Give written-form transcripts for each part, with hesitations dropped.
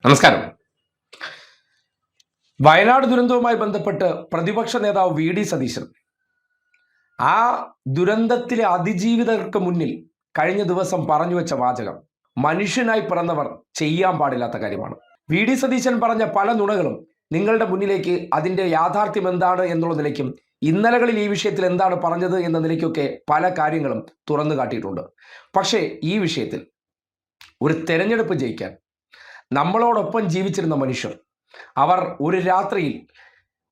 നമസ്കാരം. വയനാട് ദുരന്തവുമായി ബന്ധപ്പെട്ട് പ്രതിപക്ഷ നേതാവ് വി.ഡി. സതീശൻ ആ ദുരന്തത്തിലെ അതിജീവിതർക്ക് മുന്നിൽ കഴിഞ്ഞ ദിവസം പറഞ്ഞു വെച്ച വാചകം മനുഷ്യനായി പിറന്നവർ ചെയ്യാൻ പാടില്ലാത്ത കാര്യമാണ്. വി.ഡി. സതീശൻ പറഞ്ഞ പല നുണകളും നിങ്ങളുടെ മുന്നിലേക്ക് അതിൻ്റെ യാഥാർത്ഥ്യം എന്താണ് എന്നുള്ള നിലയ്ക്കും ഇന്നലകളിൽ ഈ വിഷയത്തിൽ എന്താണ് പറഞ്ഞത് എന്ന നിലയ്ക്കൊക്കെ പല കാര്യങ്ങളും തുറന്നു കാട്ടിയിട്ടുണ്ട്. പക്ഷേ ഈ വിഷയത്തിൽ ഒരു തെരഞ്ഞെടുപ്പ് ജയിക്കാൻ നമ്മളോടൊപ്പം ജീവിച്ചിരുന്ന മനുഷ്യർ അവർ ഒരു രാത്രിയിൽ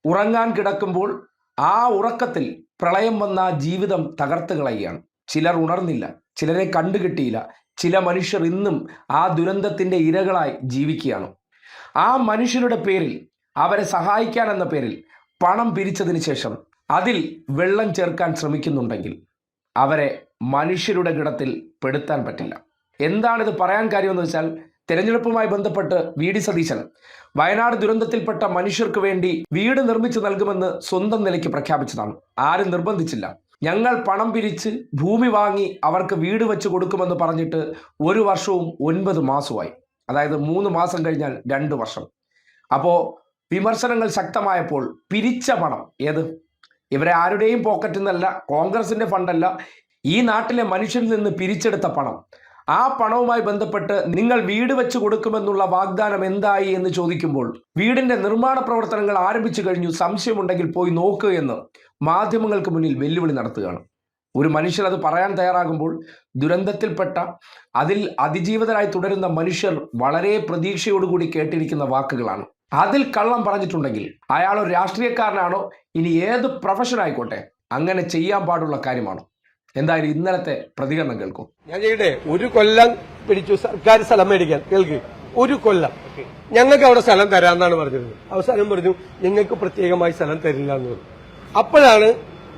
ഉറങ്ങാൻ കിടക്കുമ്പോൾ ആ ഉറക്കത്തിൽ പ്രളയം വന്ന ജീവിതം തകർത്ത് കളയുകയാണ്. ചിലർ ഉണർന്നില്ല, ചിലരെ കണ്ടുകിട്ടിയില്ല, ചില മനുഷ്യർ ഇന്നും ആ ദുരന്തത്തിൻ്റെ ഇരകളായി ജീവിക്കുകയാണ്. ആ മനുഷ്യരുടെ പേരിൽ അവരെ സഹായിക്കാൻ എന്ന പേരിൽ പണം പിരിച്ചതിന് ശേഷം അതിൽ വെള്ളം ചേർക്കാൻ ശ്രമിക്കുന്നുണ്ടെങ്കിൽ അവരെ മനുഷ്യരുടെ ഗണത്തിൽ പെടുത്താൻ പറ്റില്ല. എന്താണിത് പറയാൻ കാര്യമെന്ന് വെച്ചാൽ, തെരഞ്ഞെടുപ്പുമായി ബന്ധപ്പെട്ട് വി.ഡി. സതീശൻ വയനാട് ദുരന്തത്തിൽപ്പെട്ട മനുഷ്യർക്ക് വേണ്ടി വീട് നിർമ്മിച്ചു നൽകുമെന്ന് സ്വന്തം നിലയ്ക്ക് പ്രഖ്യാപിച്ചതാണ്. ആരും നിർബന്ധിച്ചില്ല. ഞങ്ങൾ പണം പിരിച്ച് ഭൂമി വാങ്ങി അവർക്ക് വീട് വെച്ച് കൊടുക്കുമെന്ന് പറഞ്ഞിട്ട് 1 വർഷവും 9 മാസമായി. അതായത് 3 മാസം കഴിഞ്ഞാൽ 2 വർഷം. അപ്പോൾ വിമർശനങ്ങൾ ശക്തമായപ്പോൾ പിരിച്ച പണം ഏത്? ഇവരെ ആരുടെയും പോക്കറ്റിൽ നിന്നല്ല, കോൺഗ്രസിൻ്റെ ഫണ്ടല്ല, ഈ നാട്ടിലെ മനുഷ്യരിൽ നിന്ന് പിരിച്ചെടുത്ത പണം. ആ പണവുമായി ബന്ധപ്പെട്ട് നിങ്ങൾ വീട് വെച്ച് കൊടുക്കുമെന്നുള്ള വാഗ്ദാനം എന്തായി എന്ന് ചോദിക്കുമ്പോൾ വീടിന്റെ നിർമ്മാണ പ്രവർത്തനങ്ങൾ ആരംഭിച്ചു കഴിഞ്ഞു, സംശയമുണ്ടെങ്കിൽ പോയി നോക്കുക എന്ന് മാധ്യമങ്ങൾക്ക് മുന്നിൽ വെല്ലുവിളി നടത്തുകയാണ്. ഒരു മനുഷ്യർ അത് പറയാൻ തയ്യാറാകുമ്പോൾ ദുരന്തത്തിൽപ്പെട്ട അതിൽ അതിജീവിതരായി തുടരുന്ന മനുഷ്യർ വളരെ പ്രതീക്ഷയോടുകൂടി കേട്ടിരിക്കുന്ന വാക്കുകളാണ്. അതിൽ കള്ളം പറഞ്ഞിട്ടുണ്ടെങ്കിൽ അയാൾ ഒരു രാഷ്ട്രീയക്കാരനാണോ, ഇനി ഏത് പ്രൊഫഷൻ ആയിക്കോട്ടെ, അങ്ങനെ ചെയ്യാൻ പാടുള്ള കാര്യമാണ്. എന്തായാലും ഇന്നലത്തെ പ്രതികരണം കേൾക്കും. ഞാൻ ചെയ്യട്ടെ, 1 കൊല്ലം പിടിച്ചു സർക്കാർ സ്ഥലം മേടിക്കാൻ. കേൾക്ക്, 1 കൊല്ലം ഞങ്ങൾക്ക് അവിടെ സ്ഥലം തരാമെന്നാണ് പറഞ്ഞിരുന്നത്. അവസാനം പറഞ്ഞു ഞങ്ങൾക്ക് പ്രത്യേകമായി സ്ഥലം തരില്ല എന്ന് പറഞ്ഞു. അപ്പോഴാണ്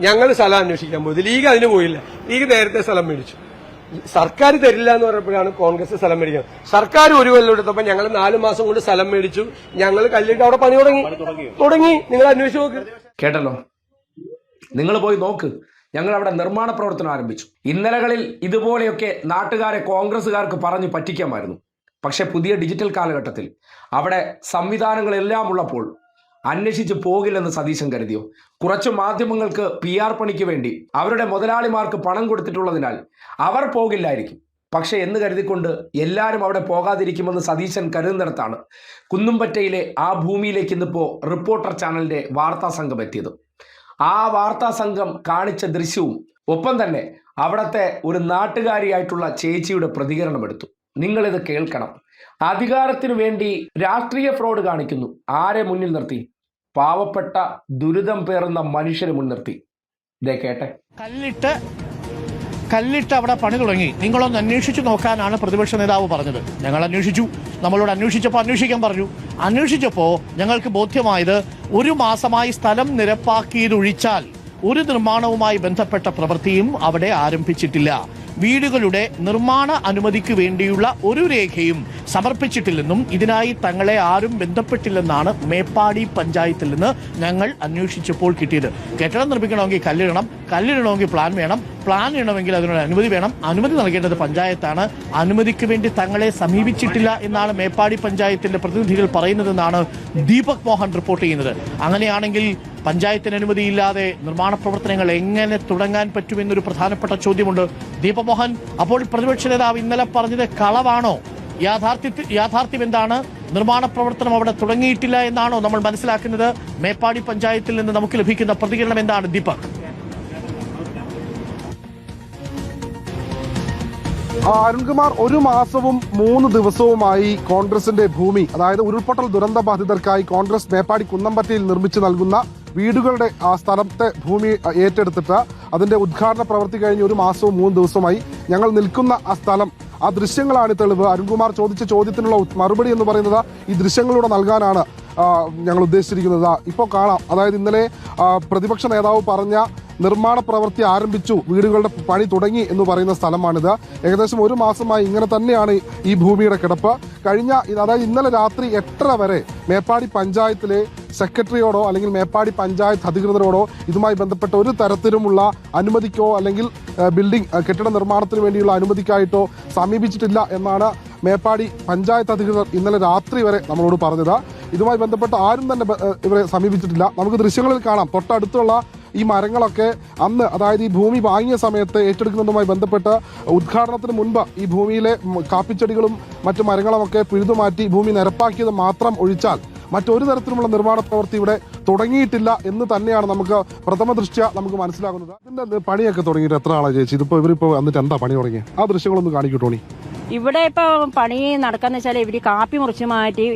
ഞങ്ങൾ സ്ഥലം അന്വേഷിക്കാൻ പോയത്. ലീഗ് അതിന് പോയില്ല. ലീഗ് നേരത്തെ സ്ഥലം മേടിച്ചു. സർക്കാർ തരില്ല എന്ന് പറഞ്ഞപ്പോഴാണ് കോൺഗ്രസ് സ്ഥലം മേടിക്കുന്നത്. സർക്കാർ 1 കൊല്ലം എടുത്തപ്പോൾ ഞങ്ങൾ 4 മാസം കൊണ്ട് സ്ഥലം മേടിച്ചു. ഞങ്ങൾ കല്ലിട്ട് അവിടെ പണി തുടങ്ങി. നിങ്ങൾ അന്വേഷിച്ച് നോക്ക്. കേട്ടല്ലോ, നിങ്ങൾ പോയി നോക്ക്. ഞങ്ങൾ അവിടെ നിർമ്മാണ പ്രവർത്തനം ആരംഭിച്ചു. ഇന്നലകളിൽ ഇതുപോലെയൊക്കെ നാട്ടുകാരെ കോൺഗ്രസ്സുകാർക്ക് പറഞ്ഞു പറ്റിക്കാമായിരുന്നു. പക്ഷെ പുതിയ ഡിജിറ്റൽ കാലഘട്ടത്തിൽ അവിടെ സംവിധാനങ്ങളെല്ലാം ഉള്ളപ്പോൾ അന്വേഷിച്ച് പോകില്ലെന്ന് സതീശൻ കരുതിയോ? കുറച്ച് മാധ്യമങ്ങൾക്ക് PR പണിക്ക് വേണ്ടി അവരുടെ മുതലാളിമാർക്ക് പണം കൊടുത്തിട്ടുള്ളതിനാൽ അവർ പോകില്ലായിരിക്കും. പക്ഷെ എന്ന് കരുതിക്കൊണ്ട് എല്ലാവരും അവിടെ പോകാതിരിക്കുമെന്ന് സതീശൻ കരുതുന്നിടത്താണ് കുന്നുംപറ്റയിലെ ആ ഭൂമിയിലേക്ക് ഇന്നിപ്പോൾ റിപ്പോർട്ടർ ചാനലിന്റെ വാർത്താ സംഘം എത്തിയത്. ആ വാർത്താ സംഘം കാണിച്ച ദൃശ്യവും ഒപ്പം തന്നെ അവിടുത്തെ ഒരു നാട്ടുകാരിയായിട്ടുള്ള ചേച്ചിയുടെ പ്രതികരണം എടുത്തു. നിങ്ങളിത് കേൾക്കണം. അധികാരത്തിനു വേണ്ടി രാഷ്ട്രീയ ഫ്രോഡ് കാണിക്കുന്നു. ആരെ മുന്നിൽ നിർത്തി? പാവപ്പെട്ട ദുരിതം പേറുന്ന മനുഷ്യരെ മുൻനിർത്തി. ഇതേ കേട്ടെ. കല്ലിട്ട് അവിടെ പണി തുടങ്ങി. നിങ്ങളൊന്ന് അന്വേഷിച്ചു നോക്കാനാണ് പ്രതിപക്ഷ നേതാവ് പറഞ്ഞത്. ഞങ്ങൾ അന്വേഷിച്ചു. നമ്മളോട് അന്വേഷിച്ചപ്പോൾ അന്വേഷിക്കാൻ പറഞ്ഞു. അന്വേഷിച്ചപ്പോൾ ഞങ്ങൾക്ക് ബോധ്യമായത് 1 മാസമായി സ്ഥലം നിരപ്പാക്കിയതൊഴിച്ചാൽ ഒരു നിർമ്മാണവുമായി ബന്ധപ്പെട്ട പ്രവൃത്തിയും അവിടെ ആരംഭിച്ചിട്ടില്ല. വീടുകളുടെ നിർമ്മാണ അനുമതിക്ക് വേണ്ടിയുള്ള ഒരു രേഖയും സമർപ്പിച്ചിട്ടില്ലെന്നും ഇതിനായി തങ്ങളെ ആരും ബന്ധപ്പെട്ടില്ലെന്നാണ് മേപ്പാടി പഞ്ചായത്തിൽ നിന്ന് ഞങ്ങൾ അന്വേഷിച്ചപ്പോൾ കിട്ടിയത്. കെട്ടിടം നിർമ്മിക്കണമെങ്കിൽ കല്ലിടണമെങ്കിൽ പ്ലാൻ വേണം, പ്ലാൻ ചെയ്യണമെങ്കിൽ അതിനൊരു അനുമതി വേണം, അനുമതി നൽകേണ്ടത് പഞ്ചായത്താണ്. അനുമതിക്ക് വേണ്ടി തങ്ങളെ സമീപിച്ചിട്ടില്ല എന്നാണ് മേപ്പാടി പഞ്ചായത്തിന്റെ പ്രതിനിധികൾ പറയുന്നതെന്നാണ് ദീപക് മോഹൻ റിപ്പോർട്ട് ചെയ്യുന്നത്. അങ്ങനെയാണെങ്കിൽ പഞ്ചായത്തിന് അനുമതിയില്ലാതെ നിർമ്മാണ പ്രവർത്തനങ്ങൾ എങ്ങനെ തുടങ്ങാൻ പറ്റുമെന്നൊരു പ്രധാനപ്പെട്ട ചോദ്യമുണ്ട്. ദീപക് മോഹൻ, അപ്പോൾ പ്രതിപക്ഷ നേതാവ് ഇന്നലെ പറഞ്ഞത് കളവാണോ? യാഥാർത്ഥ്യം എന്താണ്? നിർമ്മാണ പ്രവർത്തനം അവിടെ തുടങ്ങിയിട്ടില്ല എന്നാണോ നമ്മൾ മനസ്സിലാക്കുന്നത്? മേപ്പാടി പഞ്ചായത്തിൽ നിന്ന് നമുക്ക് ലഭിക്കുന്ന പ്രതികരണം എന്താണ് ദീപക്? അരുൺകുമാർ, 1 മാസവും 3 ദിവസവുമായി കോൺഗ്രസിന്റെ ഭൂമി, അതായത് ഉരുൾപൊട്ടൽ ദുരന്ത ബാധിതർക്കായി കോൺഗ്രസ് മേപ്പാടി കുന്നംപറ്റയിൽ നിർമ്മിച്ചു നൽകുന്ന വീടുകളുടെ ആ സ്ഥലത്തെ ഭൂമി ഏറ്റെടുത്തിട്ട് അതിന്റെ ഉദ്ഘാടന പ്രവൃത്തി കഴിഞ്ഞ് 1 മാസവും 3 ദിവസവുമായി. ഞങ്ങൾ നിൽക്കുന്ന ആ സ്ഥലം, ആ ദൃശ്യങ്ങളാണ് തെളിവ്. അരുൺകുമാർ ചോദിച്ച ചോദ്യത്തിനുള്ള മറുപടി എന്ന് പറയുന്നത് ഈ ദൃശ്യങ്ങളിലൂടെ നൽകാനാണ് ഞങ്ങൾ ഉദ്ദേശിച്ചിരിക്കുന്നത്. ഇപ്പോൾ കാണാം, അതായത് ഇന്നലെ പ്രതിപക്ഷ നേതാവ് പറഞ്ഞ നിർമ്മാണ പ്രവൃത്തി ആരംഭിച്ചു, വീടുകളുടെ പണി തുടങ്ങി എന്ന് പറയുന്ന സ്ഥലമാണിത്. ഏകദേശം 1 മാസമായി ഇങ്ങനെ തന്നെയാണ് ഈ ഭൂമിയുടെ കിടപ്പ്. അതായത് ഇന്നലെ രാത്രി 8:30 വരെ മേപ്പാടി പഞ്ചായത്തിലെ സെക്രട്ടറിയോടോ അല്ലെങ്കിൽ മേപ്പാടി പഞ്ചായത്ത് അധികൃതരോടോ ഇതുമായി ബന്ധപ്പെട്ട ഒരു തരത്തിലുമുള്ള അനുമതിക്കോ അല്ലെങ്കിൽ കെട്ടിട നിർമ്മാണത്തിന് വേണ്ടിയുള്ള അനുമതിക്കായിട്ടോ സമീപിച്ചിട്ടില്ല എന്നാണ് മേപ്പാടി പഞ്ചായത്ത് അധികൃതർ ഇന്നലെ രാത്രി വരെ നമ്മളോട് പറഞ്ഞത്. ഇതുമായി ബന്ധപ്പെട്ട് ആരും തന്നെ ഇവരെ സമീപിച്ചിട്ടില്ല. നമുക്ക് ദൃശ്യങ്ങളിൽ കാണാം തൊട്ടടുത്തുള്ള ഈ മരങ്ങളൊക്കെ അന്ന്, അതായത് ഈ ഭൂമി വാങ്ങിയ സമയത്ത് ഏറ്റെടുക്കുന്നതുമായി ബന്ധപ്പെട്ട് ഉദ്ഘാടനത്തിന് മുൻപ് ഈ ഭൂമിയിലെ കാപ്പിച്ചെടികളും മറ്റു മരങ്ങളുമൊക്കെ പിഴുതുമാറ്റി ഭൂമി നിരപ്പാക്കിയത് മാത്രം ഒഴിച്ചാൽ മറ്റൊരു തരത്തിലുമുള്ള നിർമ്മാണ പ്രവൃത്തി ഇവിടെ തുടങ്ങിയിട്ടില്ല എന്ന് തന്നെയാണ് നമുക്ക് പ്രഥമ ദൃഷ്ട്യാ നമുക്ക് മനസ്സിലാകുന്നത്. അതിന്റെ പണിയൊക്കെ തുടങ്ങിയിട്ട് എത്ര ആളാണ് ചേച്ചി? ഇവരിപ്പോ വന്നിട്ട് എന്താ പണി തുടങ്ങി? ആ ദൃശ്യങ്ങളൊന്ന് കാണിക്കൂ ടോണി. ഇവിടെ ഇപ്പൊ പണി നടക്കാന്ന് വെച്ചാൽ ഇവര് കാപ്പി മുറിച്ച് മാറ്റി,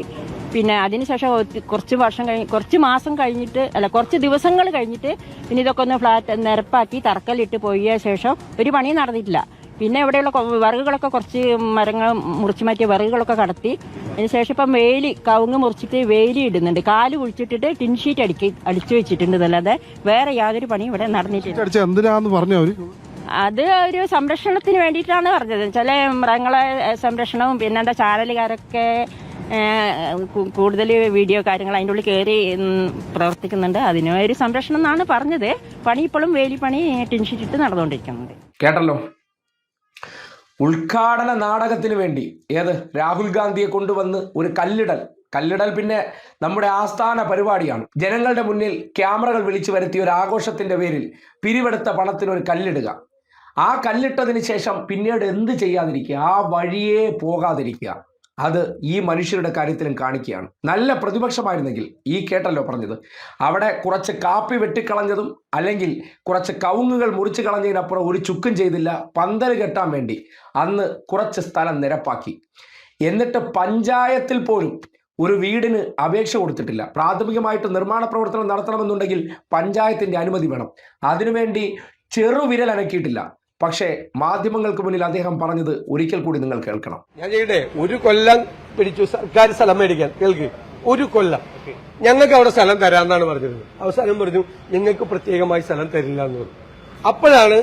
പിന്നെ അതിനുശേഷം കുറച്ച് മാസം കഴിഞ്ഞിട്ട്, അല്ല കുറച്ച് ദിവസങ്ങൾ കഴിഞ്ഞിട്ട് പിന്നെ ഇതൊക്കെ ഒന്ന് ഫ്ലാറ്റ് നിരപ്പാക്കി തറക്കല്ലിട്ട് പോയ ശേഷം ഒരു പണി നടന്നിട്ടില്ല. പിന്നെ ഇവിടെയുള്ള വിറകുകളൊക്കെ, കുറച്ച് മരങ്ങൾ മുറിച്ചു മാറ്റിയ വിറകുകളൊക്കെ കടത്തി. അതിനുശേഷം ഇപ്പം കവുങ്ങ് മുറിച്ചിട്ട് വേലി ഇടുന്നുണ്ട്. കാല് കുഴിച്ചിട്ടിട്ട് ടിൻഷീറ്റ് അടിച്ചു വെച്ചിട്ടുണ്ട്. അല്ലാതെ വേറെ യാതൊരു പണിയും ഇവിടെ നടന്നിട്ടില്ല. എന്തിനാന്ന് പറഞ്ഞു അവര്? അത് ഒരു സംരക്ഷണത്തിന് വേണ്ടിയിട്ടാണ് പറഞ്ഞത്. ചില മൃഗങ്ങളെ സംരക്ഷണവും പിന്നെന്താ ചാനലുകാരൊക്കെ കൂടുതൽ വീഡിയോ കാര്യങ്ങൾ അതിൻ്റെ ഉള്ളിൽ കയറി പ്രവർത്തിക്കുന്നുണ്ട്. അതിന് ഒരു സംരക്ഷണം എന്നാണ് പറഞ്ഞത്. പണി ഇപ്പോഴും വേലിപ്പണി ടിൻഷീറ്റിട്ട് നടന്നുകൊണ്ടിരിക്കുന്നുണ്ട്. കേട്ടല്ലോ, ഉദ്ഘാടന നാടകത്തിന് വേണ്ടി രാഹുൽ ഗാന്ധിയെ കൊണ്ടുവന്ന് ഒരു കല്ലിടൽ പിന്നെ നമ്മുടെ ആസ്ഥാന പരിപാടിയാണ്. ജനങ്ങളുടെ മുന്നിൽ ക്യാമറകൾ വിളിച്ചു വരുത്തിയ ഒരു ആഘോഷത്തിന്റെ പേരിൽ പിരിവെടുത്ത പണത്തിന് ഒരു കല്ലിടുക. ആ കല്ലിട്ടതിന് ശേഷം പിന്നീട് എന്ത് ചെയ്യാതിരിക്കുക, ആ വഴിയേ പോകാതിരിക്കുക. അത് ഈ മനുഷ്യരുടെ കാര്യത്തിലും കാണിക്കുകയാണ്. നല്ല പ്രതിപക്ഷമായിരുന്നെങ്കിൽ കേട്ടല്ലോ പറഞ്ഞത്, അവിടെ കുറച്ച് കാപ്പി വെട്ടിക്കളഞ്ഞതും അല്ലെങ്കിൽ കുറച്ച് കവുങ്ങുകൾ മുറിച്ച് കളഞ്ഞതിനപ്പുറം ഒരു ചുക്കും ചെയ്തില്ല. പന്തൽ കെട്ടാൻ വേണ്ടി അന്ന് കുറച്ച് സ്ഥലം നിരപ്പാക്കി. എന്നിട്ട് പഞ്ചായത്തിൽ പോലും ഒരു വീടിന് അപേക്ഷ കൊടുത്തിട്ടില്ല. പ്രാഥമികമായിട്ട് നിർമ്മാണ പ്രവർത്തനം നടത്തണമെന്നുണ്ടെങ്കിൽ പഞ്ചായത്തിന്റെ അനുമതി വേണം. അതിനുവേണ്ടി ചെറുവിരൽ അനക്കിയിട്ടില്ല. പക്ഷേ മാധ്യമങ്ങൾക്ക് മുന്നിൽ അദ്ദേഹം പറഞ്ഞത് ഒരിക്കൽ കൂടി നിങ്ങൾ കേൾക്കണം. ഞാൻ ചെയ്യട്ടെ, ഒരു കൊല്ലം പിടിച്ചു സർക്കാർ സ്ഥലം മേടിക്കാൻ. കേൾക്ക്, ഒരു കൊല്ലം ഞങ്ങൾക്ക് അവിടെ സ്ഥലം തരാമെന്നാണ് പറഞ്ഞിരുന്നത്. അവസാനം പറഞ്ഞു ഞങ്ങൾക്ക് പ്രത്യേകമായി സ്ഥലം തരില്ല എന്ന് പറഞ്ഞു. അപ്പോഴാണ്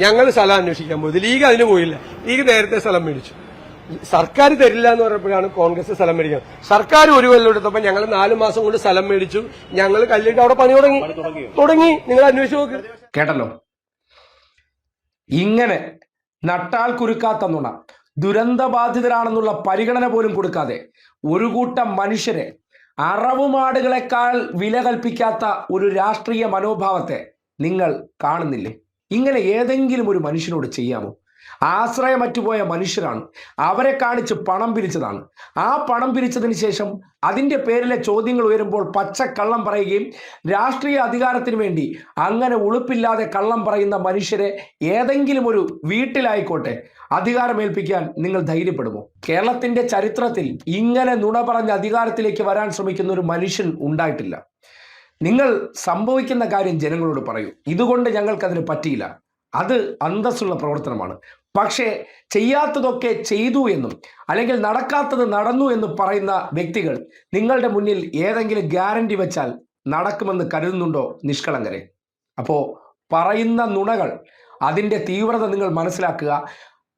ഞങ്ങൾ സ്ഥലം അന്വേഷിക്കാൻ പോയത്. ലീഗ് അതിന് പോയില്ല. ലീഗ് നേരത്തെ സ്ഥലം മേടിച്ചു. സർക്കാർ തരില്ല എന്ന് പറഞ്ഞപ്പോഴാണ് കോൺഗ്രസ് സ്ഥലം മേടിക്കുന്നത്. സർക്കാർ ഒരു കൊല്ലം എടുത്തപ്പോൾ ഞങ്ങൾ 4 മാസം കൊണ്ട് സ്ഥലം മേടിച്ചു. ഞങ്ങൾ കല്ലിട്ട് അവിടെ പണി തുടങ്ങി. നിങ്ങൾ അന്വേഷിച്ച് നോക്ക്. കേട്ടല്ലോ, ഇങ്ങനെ നട്ടാൽ കുരുക്കാത്ത നുണ, ദുരന്തബാധിതരാണെന്നുള്ള പരിഗണന പോലും കൊടുക്കാതെ ഒരു കൂട്ടം മനുഷ്യരെ അറവുമാടുകളെക്കാൾ വില കൽപ്പിക്കാത്ത ഒരു രാഷ്ട്രീയ മനോഭാവത്തെ നിങ്ങൾ കാണുന്നില്ലേ? ഇങ്ങനെ ഏതെങ്കിലും ഒരു മനുഷ്യനോട് ചെയ്യാമോ? ആശ്രയമറ്റുപോയ മനുഷ്യരാണ്. അവരെ കാണിച്ച് പണം പിരിച്ചതാണ്. ആ പണം പിരിച്ചതിന് ശേഷം അതിൻ്റെ പേരിലെ ചോദ്യങ്ങൾ ഉയരുമ്പോൾ പച്ചക്കള്ളം പറയുകയും രാഷ്ട്രീയ അധികാരത്തിന് വേണ്ടി അങ്ങനെ ഉളുപ്പില്ലാതെ കള്ളം പറയുന്ന മനുഷ്യരെ ഏതെങ്കിലും ഒരു വീട്ടിലായിക്കോട്ടെ അധികാരമേൽപ്പിക്കാൻ നിങ്ങൾ ധൈര്യപ്പെടുമോ? കേരളത്തിന്റെ ചരിത്രത്തിൽ ഇങ്ങനെ നുണ പറഞ്ഞ് അധികാരത്തിലേക്ക് വരാൻ ശ്രമിക്കുന്ന ഒരു മനുഷ്യൻ ഉണ്ടായിട്ടില്ല. നിങ്ങൾ സംഭവിക്കുന്ന കാര്യം ജനങ്ങളോട് പറയൂ. ഇതുകൊണ്ട് ഞങ്ങൾക്കതിന് പറ്റിയില്ല, അത് അന്തസ്സുള്ള പ്രവർത്തനമാണ്. പക്ഷേ ചെയ്യാത്തതൊക്കെ ചെയ്തു എന്നും അല്ലെങ്കിൽ നടക്കാത്തത് നടന്നു എന്നും പറയുന്ന വ്യക്തികൾ നിങ്ങളുടെ മുന്നിൽ ഏതെങ്കിലും ഗ്യാരണ്ടി വെച്ചാൽ നടക്കുമെന്ന് കരുതുന്നുണ്ടോ നിഷ്കളങ്കരെ? അപ്പോൾ പറയുന്ന നുണകൾ, അതിൻ്റെ തീവ്രത നിങ്ങൾ മനസ്സിലാക്കുക.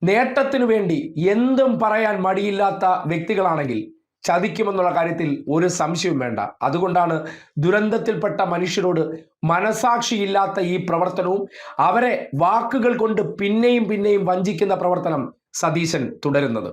നേട്ടത്തിനു വേണ്ടി എന്തും പറയാൻ മടിയില്ലാത്ത വ്യക്തികളാണെങ്കിൽ ചതിക്കുമെന്നുള്ള കാര്യത്തിൽ ഒരു സംശയവും വേണ്ട. അതുകൊണ്ടാണ് ദുരന്തത്തിൽപ്പെട്ട മനുഷ്യരോട് മനസാക്ഷിയില്ലാത്ത ഈ പ്രവർത്തനവും അവരെ വാക്കുകൾ കൊണ്ട് പിന്നെയും വഞ്ചിക്കുന്ന പ്രവർത്തനം സതീശൻ തുടരുന്നത്.